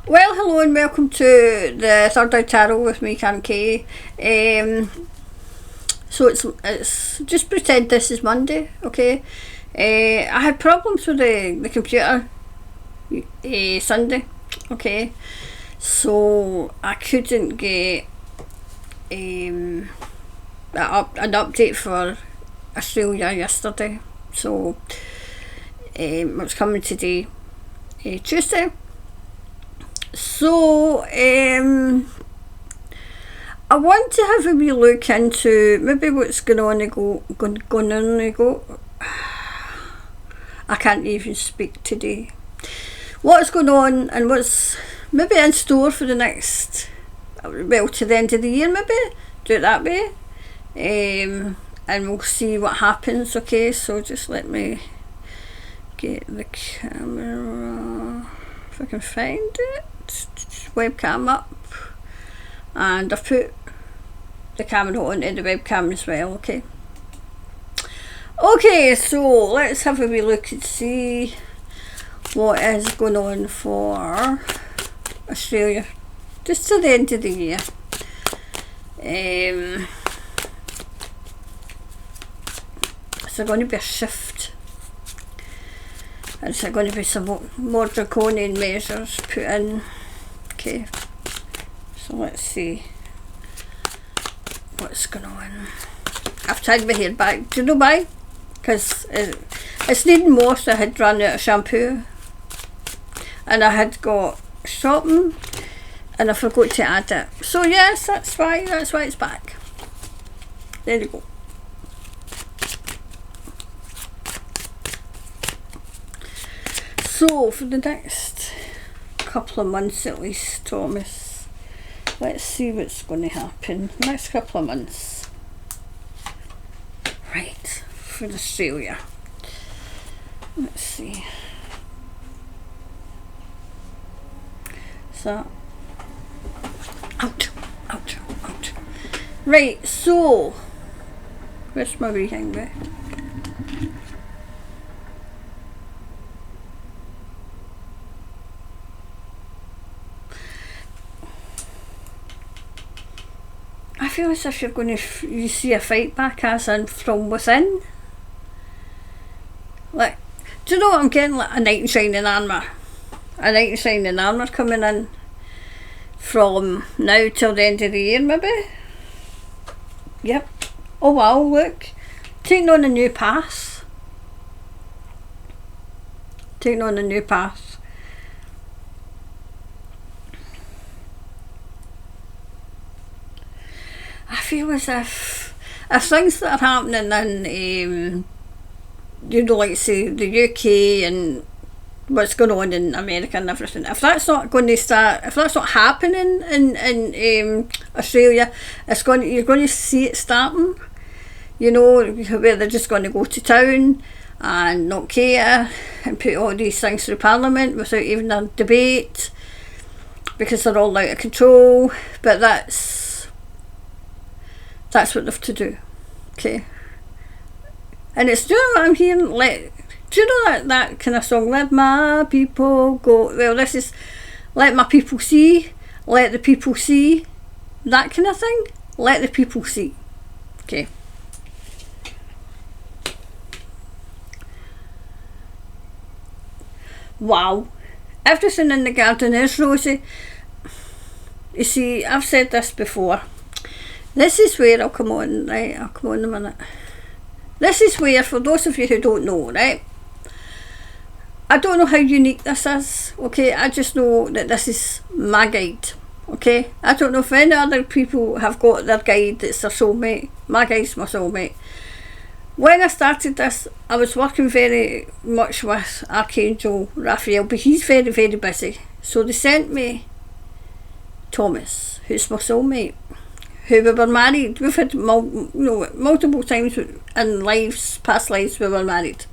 Well, hello and welcome to the Third Eye Tarot with me, Karen Kay. So it's just pretend this is Monday, okay? I had problems with the computer Sunday, okay? So I couldn't get an update for Australia yesterday. So it's coming today, Tuesday. So I want to have a wee look into maybe what's going on I can't even speak today. What's going on and what's maybe in store for the next, well, to the end of the year, maybe do it that way, and we'll see what happens. Okay, so just let me get the camera if I can find it. Webcam up, and I've put the camera onto the webcam as well. Okay, so let's have a wee look and see what is going on for Australia just to the end of the year. Is there going to be a shift? Is there going to be some more draconian measures put in? Okay, so let's see what's going on. I've tied my hair back. Do you know why? Because it's needing wash. I had run out of shampoo and I had got shopping and I forgot to add it. So yes, that's why it's back. There you go. So for the next couple of months at least, Thomas, let's see what's going to happen next couple of months. Right, for Australia, let's see. So out. Right, so where's my wee thing there? I feel as if you're going to you see a fight back as in from within. Like, do you know what I'm getting? Like a knight in shining armour. A knight in shining armour coming in from now till the end of the year, maybe? Yep. Oh wow, look. Taking on a new path. Taking on a new path. I feel as if things that are happening in, like say the UK and what's going on in America and everything, if that's not happening in Australia, you're going to see it starting. You know, where they're just going to go to town and not care and put all these things through Parliament without even a debate because they're all out of control. But that's what they've to do, okay? And it's, do you know what I'm hearing? Do you know that kind of song, let my people go? Well, this is let my people see, let the people see, that kind of thing. Let the people see, okay? Wow, everything in the garden is rosy. You see, I've said this before. This is where I'll come on in a minute. This is where, for those of you who don't know, right? I don't know how unique this is, okay? I just know that this is my guide, okay? I don't know if any other people have got their guide that's their soulmate. My guide's my soulmate. When I started this, I was working very much with Archangel Raphael, but he's very, very busy. So they sent me Thomas, who's my soulmate, who we were married. We've had multiple times in past lives we were married.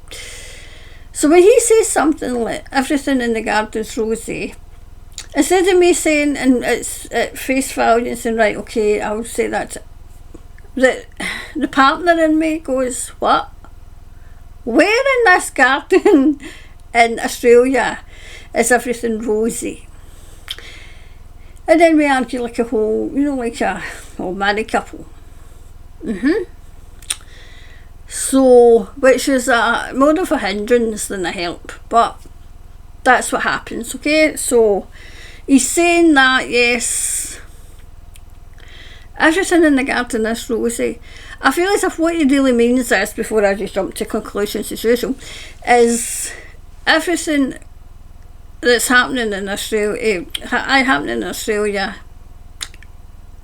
So when he says something like everything in the garden's rosy, instead of me saying and it's at face value and saying right, okay, I'll say that, the partner in me goes, what? Where in this garden in Australia is everything rosy? And then we argue like a whole, like a old married couple. So, which is more of a hindrance than a help, but that's what happens, okay? So, he's saying that, yes, everything in the garden is rosy. I feel as if what he really means is, before I just jump to conclusions as usual, is everything that's happening in Australia,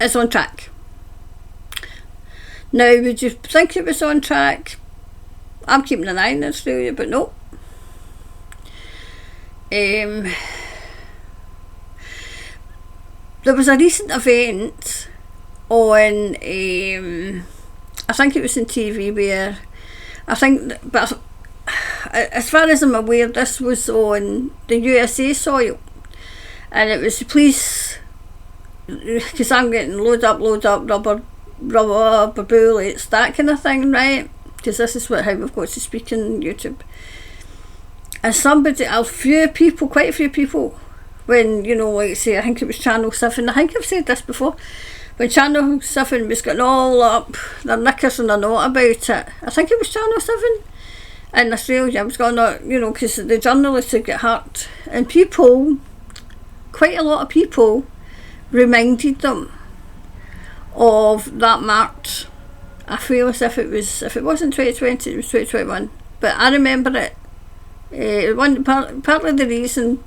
is on track. Now, would you think it was on track? I'm keeping an eye on Australia, but no. There was a recent event on, I think it was on TV where, but as far as I'm aware, this was on the USA soil, and it was the police, because I'm getting load up, rubber bullets, that kind of thing, right? Because this is how we've got to speak on YouTube. And quite a few people, when, like say, I think it was Channel 7, I think I've said this before, when Channel 7 was getting all up their knickers and their knot about it, I think it was Channel 7 in Australia, was going on, because the journalists would get hurt. And quite a lot of people reminded them of that march. I feel as if it wasn't 2020, it was 2021, but I remember it. Partly the reason,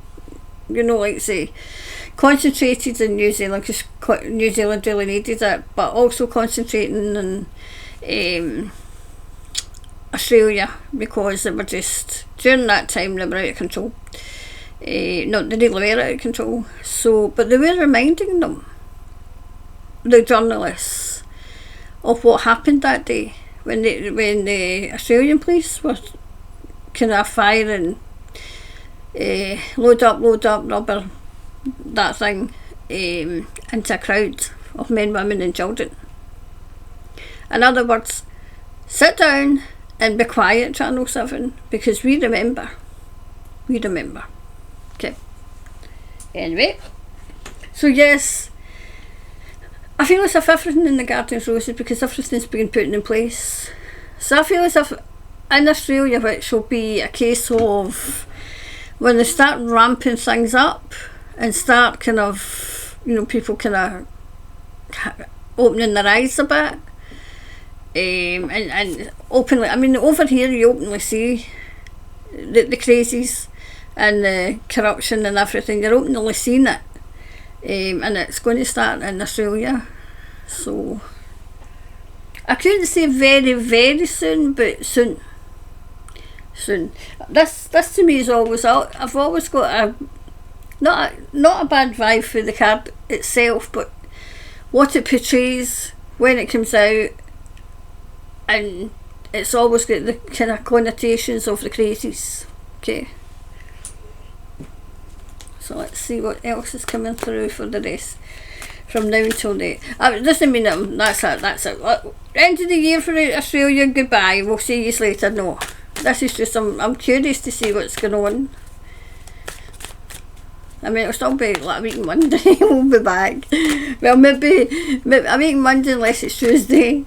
like say, concentrated in New Zealand, because New Zealand really needed it, but also concentrating in Australia, because they were just, during that time, they were out of control. They really were out of control. So, but they were reminding them, the journalists, of what happened that day when the Australian police were kind of firing load up rubber, that thing, into a crowd of men, women and children. In other words, sit down and be quiet, Channel 7, because we remember. Okay. Anyway, so yes, I feel as if everything in the garden's roses because everything's being put in place. So I feel as if in Australia, which will be a case of when they start ramping things up and start kind of, people kind of opening their eyes a bit, and openly, I mean, over here you openly see the crazies and the corruption and everything. You're openly seeing it, and it's going to start in Australia. So I couldn't say very, very soon, but soon. This to me is always, I've always got a not a bad vibe for the card itself, but what it portrays when it comes out, and it's always got the kind of connotations of the crazies. Okay, so let's see what else is coming through for the rest from now until then. It doesn't mean that's it. End of the year for Australia, goodbye, we'll see you later. No, this is just, I'm curious to see what's going on. I mean, it'll still be like a week Monday, we'll be back. Well, maybe a week Monday unless it's Tuesday.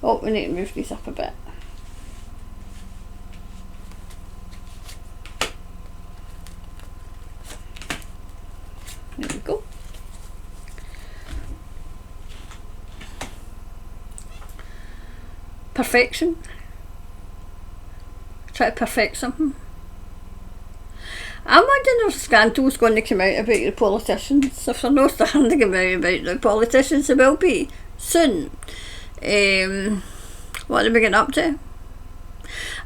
Oh, we need to move these up a bit. There we go. Perfection. Try to perfect something. I'm wondering if scandal's going to come out about the politicians. If they're not starting to come out about the politicians, they will be soon. What are we getting up to?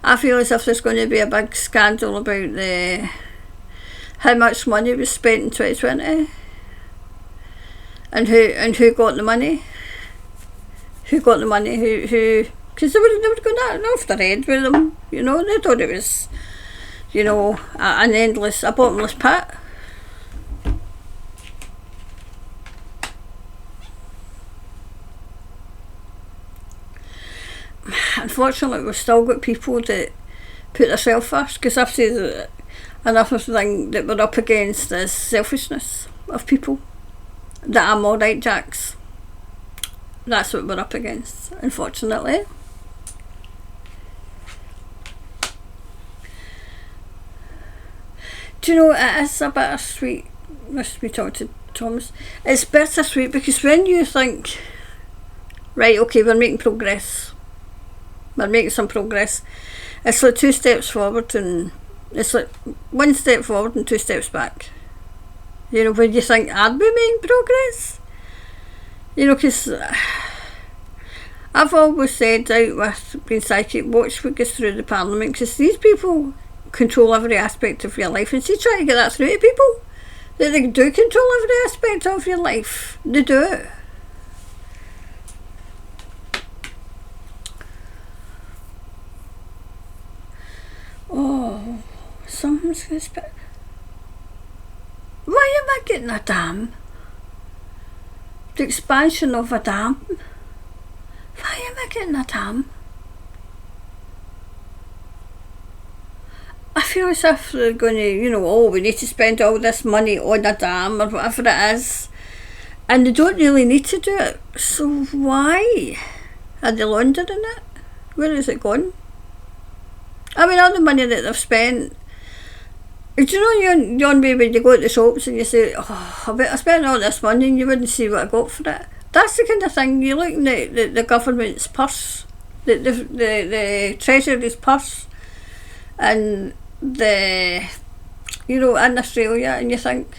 I feel as if there's going to be a big scandal about how much money was spent in 2020 and who got the money. Who got the money? Who? Because they were going off their head with them. They thought it was, an endless, a bottomless pit. Unfortunately, we've still got people that put themselves first, because I've Another thing that we're up against is selfishness of people. That I'm alright, Jacks. That's what we're up against, unfortunately. Do you know, it is a bittersweet, as we talked to Thomas, it's bittersweet because when you think, right, okay, we're making progress, we're making some progress, it's like 2 steps forward and it's like 1 step forward and 2 steps back. You know, when you think, are we making progress? You know, because I've always said out with being psychic, watch what goes through the Parliament, because these people control every aspect of your life, and see, trying to get that through to people, that they do control every aspect of your life. They do. Oh, something's going to spit. Why am I getting a dam? The expansion of a dam? Why am I getting a dam? I feel as if they're going to, you know, oh, we need to spend all this money on a dam or whatever it is. And they don't really need to do it. So why are they laundering it? Where is it gone? I mean, all the money that they've spent. Do you know, John, when you go to the shops and you say, oh, I spent all this money, and you wouldn't see what I got for it. That's the kind of thing. You're looking at the government's purse, the Treasury's purse, and in Australia, and you think,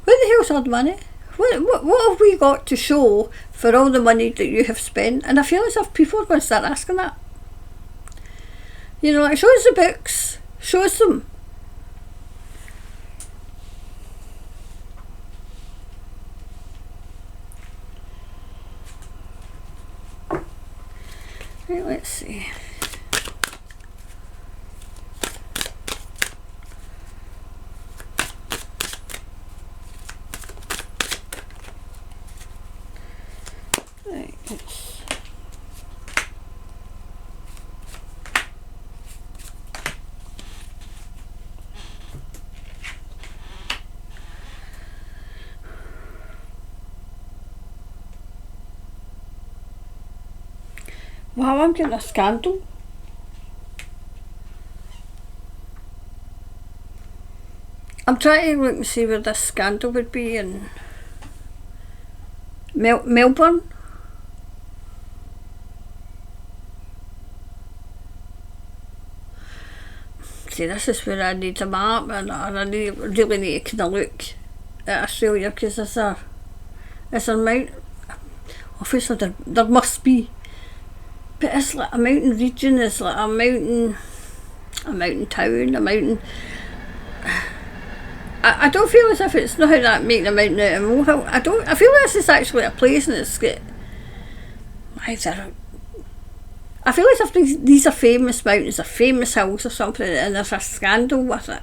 where the hell's all the money? What have we got to show for all the money that you have spent? And I feel as if people are going to start asking that. You know, like, show us the books, show us them. Right, let's see. Right, wow, I'm getting a scandal. I'm trying to look and see where this scandal would be in Melbourne. See, this is where I need a map, and I really need to kind of look at Australia, because it's a mountain. Obviously, there must be. But it's like a mountain region, it's like a mountain town, a mountain. I don't feel as if it's not how that making a mountain out of a molehill. I feel this is actually a place, and it's got. I feel as if these are famous mountains, or famous hills or something, and there's a scandal with it.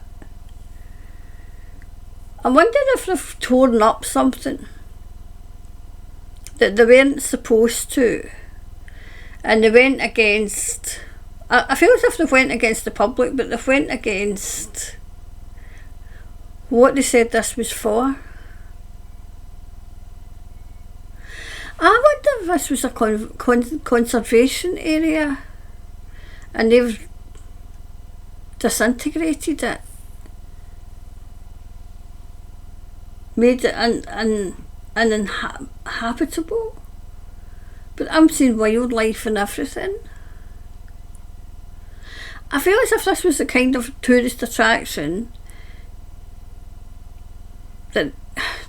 I'm wondering if they've torn up something that they weren't supposed to. And they went against, I feel as if they went against the public, but they went against what they said this was for. I wonder if this was a conservation area and they've disintegrated it, made it uninhabitable. But I'm seeing wildlife and everything. I feel as if this was the kind of tourist attraction that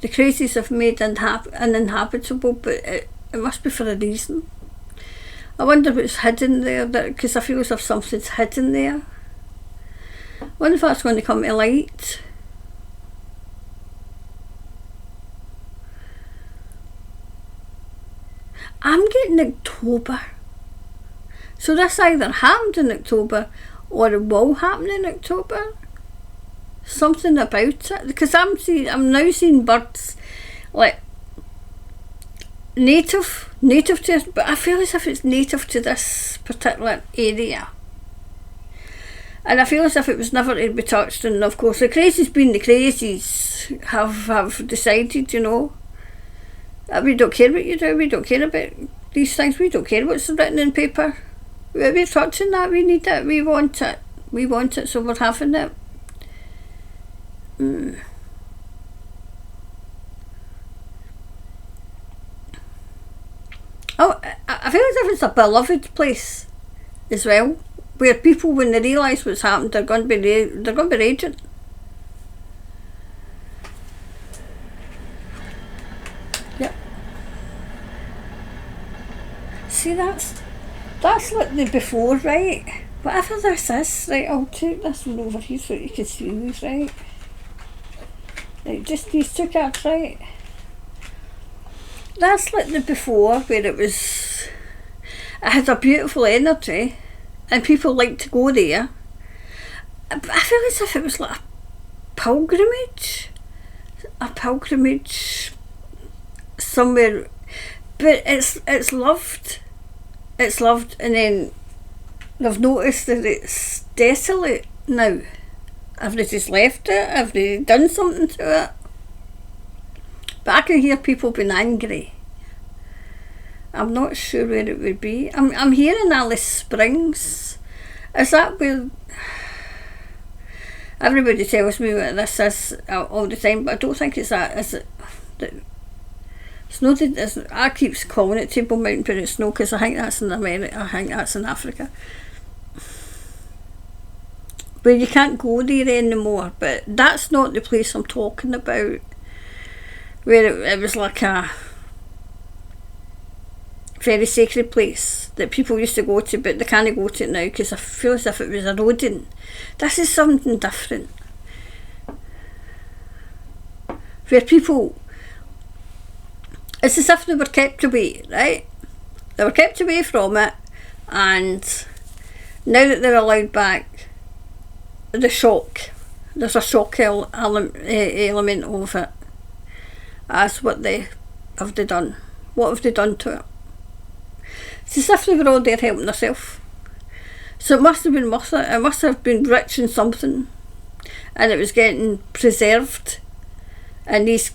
the crazies have made uninhabitable, but it must be for a reason. I wonder if it's hidden there, because I feel as if something's hidden there. I wonder if that's going to come to light. I'm getting October. So this either happened in October or it will happen in October. Something about it. Because I'm now seeing birds like native to it, but I feel as if it's native to this particular area. And I feel as if it was never to be touched. And of course, the crazies being the crazies have decided, you know, that we don't care what you do, we don't care about these things, we don't care what's written in paper. We're touching that, we need it, we want it, so we're having it. Oh, I feel as if it's a beloved place as well, where people, when they realise what's happened, they're going to be raging. Yep. See, that's like the before, right? Whatever this is, right? I'll take this one over here so you can see these, right? Right, just these two cards, right? That's like the before, where it had a beautiful energy and people like to go there. I feel as if it was like a pilgrimage somewhere, but it's loved, and then they've noticed that it's desolate now. Have they just left it? Have they done something to it? But I can hear people being angry. I'm not sure where it would be. I'm hearing Alice Springs. Is that where everybody tells me what this is all the time? But I don't think it's that. Is it? It's not. I keep calling it Table Mountain, but it's not, because I think that's in America. I think that's in Africa. But you can't go there anymore. But that's not the place I'm talking about, where it was like a very sacred place that people used to go to, but they can't go to it now because I feel as if it was eroding. This is something different, where people, it's as if they were kept away, right? They were kept away from it, and now that they're allowed back, there's a shock element of it. That's what have they done. What have they done to it? It's as if they were all there helping themselves. So it must have been worth it. It must have been rich in something, and it was getting preserved. And these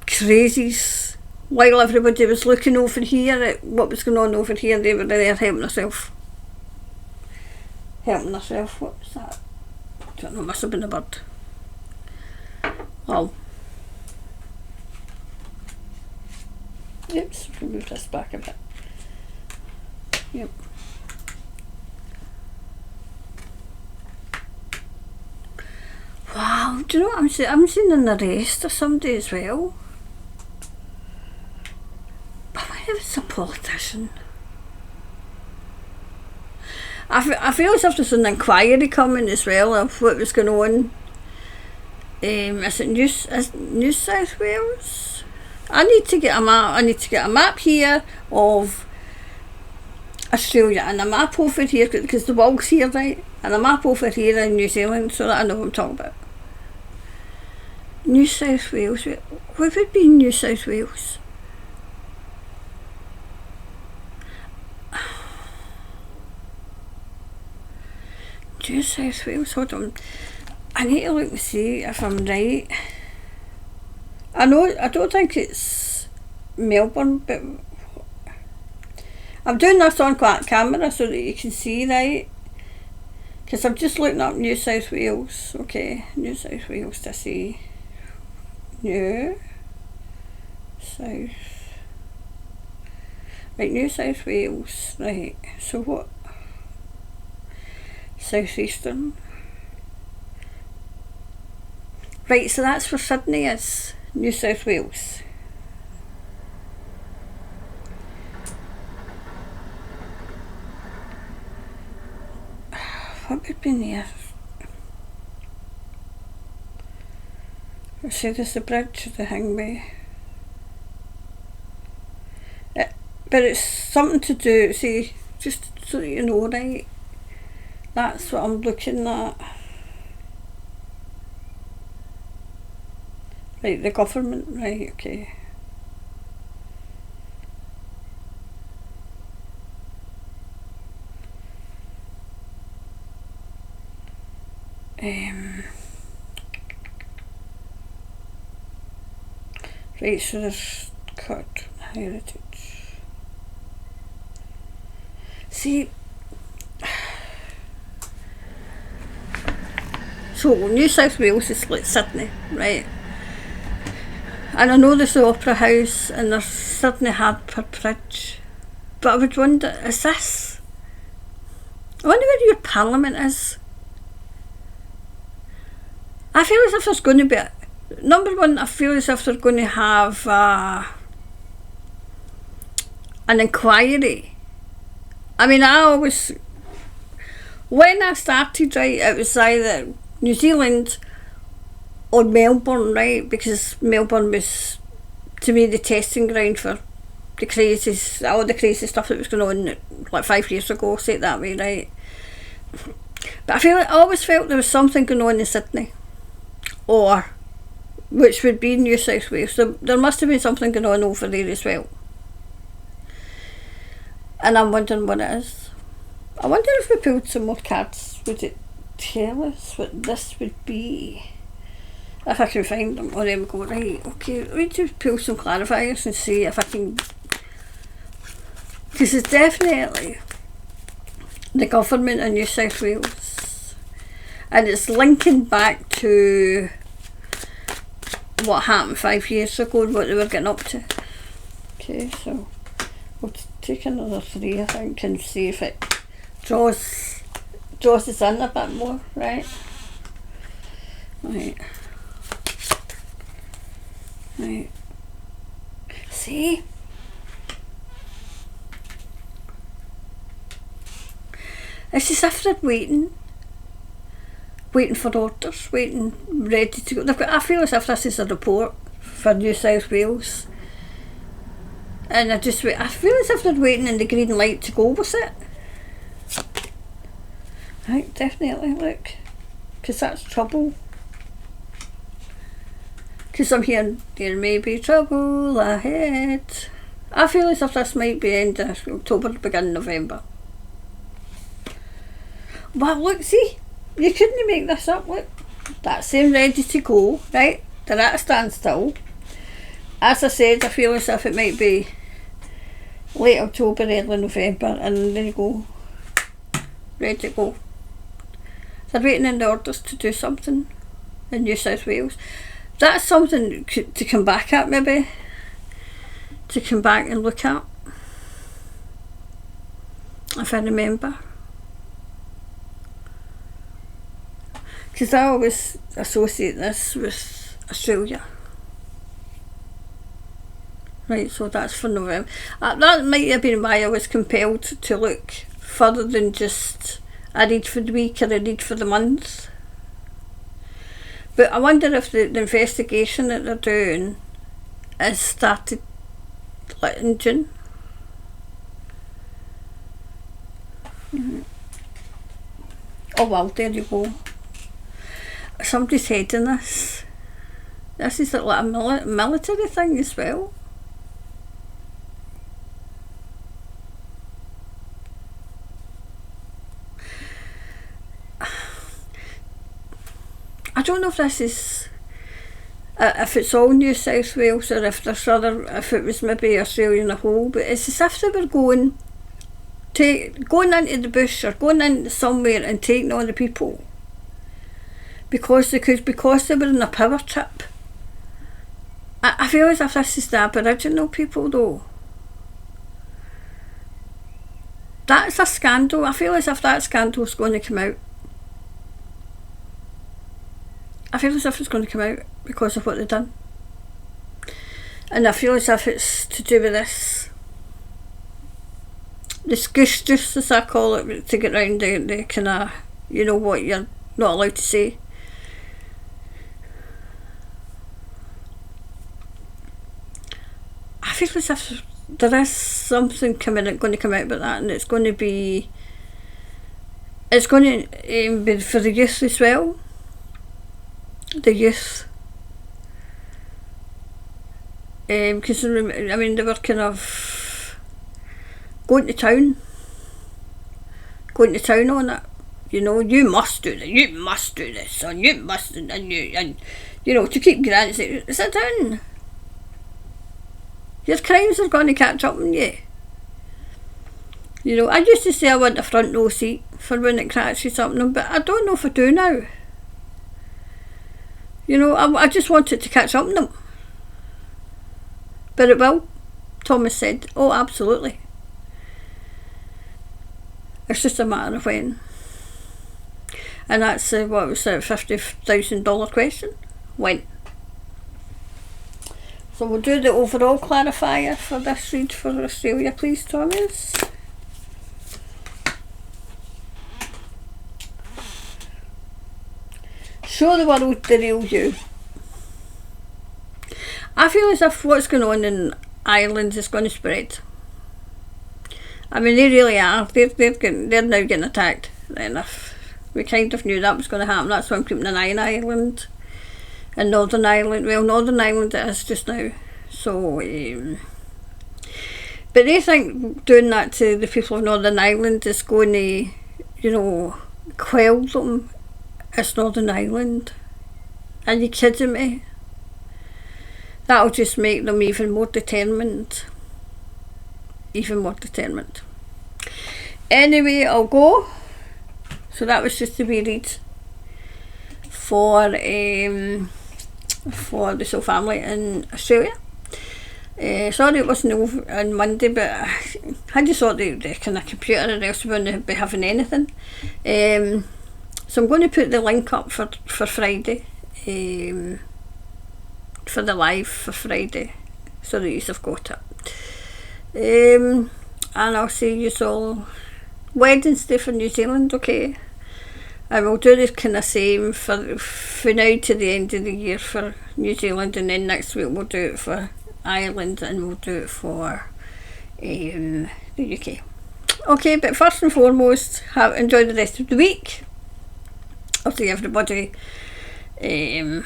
crazies, while everybody was looking over here at what was going on over here, they were there helping themselves. What's that? I don't know, it must have been a bird. Oh. Oops, move this back a bit. Yep. Wow, do you know what I'm seeing? I'm seeing an arrest of somebody as well. But I wonder if it's a politician. I feel as if there's an inquiry coming as well of what was going on. Is it New South Wales? I need to get a map. I need to get a map here of Australia and a map over here, because the world's here, right? And a map over here in New Zealand, so that I know what I'm talking about. New South Wales. What would be New South Wales? New South Wales. Hold on. I need to look and see if I'm right. I don't think it's Melbourne, but I'm doing this on camera so that you can see, right? Because I'm just looking up New South Wales. Okay, New South Wales to see. New South. Right, New South Wales. Right, so what? Southeastern. Right, so that's where Sydney is. New South Wales. What would be near? I say there's the bridge, the Hangway. But it's something to do, see, just so that you know, right? That's what I'm looking at. Right, the government, right, okay. Right, so there's cut heritage. See, so New South Wales is like Sydney, right? And I know there's the Opera House and there's Sydney Harbour Bridge, but I would wonder, is this? I wonder where your Parliament is. I feel as if there's going to be number one, I feel as if they're going to have an inquiry. I mean, when I started, right, it was either New Zealand or Melbourne, right, because Melbourne was, to me, the testing ground for all the crazy stuff that was going on like 5 years ago, say it that way, right. But I always felt there was something going on in Sydney, or which would be New South Wales. There must have been something going on over there as well. And I'm wondering what it is. I wonder if we pulled some more cards, would it tell us what this would be? If I can find them. Oh, there we go. Right, okay, let me just pull some clarifiers and see if I can. Because it's definitely the government in New South Wales. And it's linking back to what happened 5 years ago and what they were getting up to. Okay, so we'll take another 3, I think, and see if it draws us in a bit more, right? Right. See? It's as if they're waiting for orders, ready to go. I feel as if this is a report for New South Wales. And I feel as if they're waiting in the green light to go with it. Right, definitely, look. Because that's trouble. Because I'm hearing there may be trouble ahead. I feel as if this might be end of October, beginning November. But look, see, you couldn't make this up, look. That's them ready to go, right? They're at a standstill. As I said, I feel as if it might be late October, early November, and there you go. Ready to go. They're waiting in the orders to do something in New South Wales. That's something to come back at, maybe. To come back and look at. If I remember. Because I always associate this with Australia. Right, so that's for November. That might have been why I was compelled to look further than just a read for the week or a read for the month. But I wonder if the investigation that they're doing is started like in June. Oh well, there you go. Somebody's heading this. This is like a military thing as well. I don't know if this is, if it's all New South Wales or if there's if it was maybe Australia in a whole, but it's as if they were going into the bush or going into somewhere and taking on the people because they were in a power trip. I feel as if this is the Aboriginal people though. That's a scandal. I feel as if that scandal is going to come out. I feel as if it's going to come out because of what they've done. And I feel as if it's to do with this goose juice, as I call it, to get round the kind of, you know, what you're not allowed to say. I feel as if there is something going to come out about that, and it's going to be for the youth as well. The youth, because I mean they were kind of going to town on it, You know, you must do this, and you must, and you know, to keep granting, sit down. Your crimes are going to catch up on you. You know, I used to say I want a front row seat for when it catches up on them, but I don't know if I do now. You know, I just want it to catch up on them. But it will, Thomas said. Oh, absolutely. It's just a matter of when. And that's what was the $50,000 question? When? So we'll do the overall clarifier for this read for Australia, please, Thomas. Show the world the real you. I feel as if what's going on in Ireland is going to spread. I mean, they really are. They're now getting attacked. Enough. We kind of knew that was going to happen. That's why I'm keeping an eye on Ireland. And Northern Ireland. Well, Northern Ireland it is just now. So, but they think doing that to the people of Northern Ireland is going to, you know, quell them. It's Northern Ireland. Are you kidding me? That'll just make them even more determined. Even more determined. Anyway, I'll go. So that was just a wee read for the Soul Family in Australia. Sorry it wasn't over on Monday, but I just thought the kind of computer or else wouldn't be having anything. So I'm going to put the link up for Friday, for the live for Friday, so that you've got it. And I'll see you all Wednesday for New Zealand, okay? I will do the kind of same for now to the end of the year for New Zealand, and then next week we'll do it for Ireland and we'll do it for the UK. Okay, but first and foremost, enjoy the rest of the week. I'll see everybody on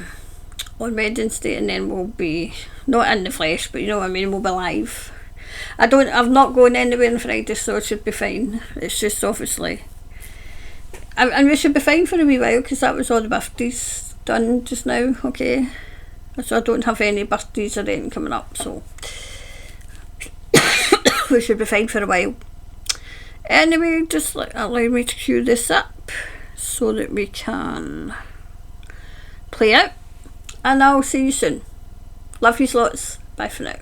Wednesday, and then we'll be not in the flesh, but you know what I mean, we'll be live. I'm not going anywhere on Friday, so it should be fine. It's just obviously, and we should be fine for a wee while because that was all the birthdays done just now. Okay, so I don't have any birthdays or anything coming up, so we should be fine for a while. Anyway, just allow me to cue this up so that we can play out, and I'll see you soon. Love you lots. Bye for now.